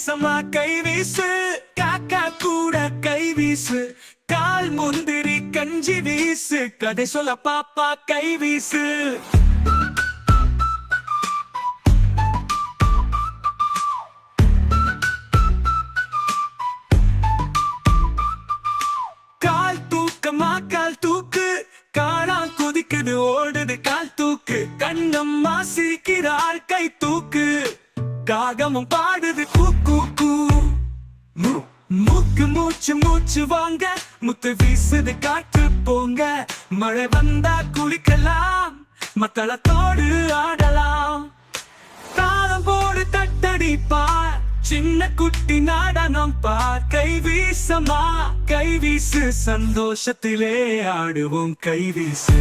வீசமா கை வீசு, காக்கா கூட கை வீசு, கால் முந்திரி கஞ்சி வீசு, கதை சொல்ல பாப்பா கை வீசு. கால் தூக்கமா கால் தூக்கு, காளான் குதிக்குது ஓடுது கால் தூக்கு, கண்ணம்மா சிரிக்கிறாள் கை தூக்கு, காகமும் பாடுது கூ கூ கூ. மூக்கு மூச்சு மூச்சு வாங்க, முத்து வீசுது காற்று போங்க, மழை வந்தா குளிக்கலாம், மக்களத்தோடு ஆடலாம், தாளம் போடு தட்டடிப்பார், சின்ன குட்டி நாடனம் பார், கை வீசமா கை வீசு, சந்தோஷத்திலே ஆடுவோம் கை வீசு.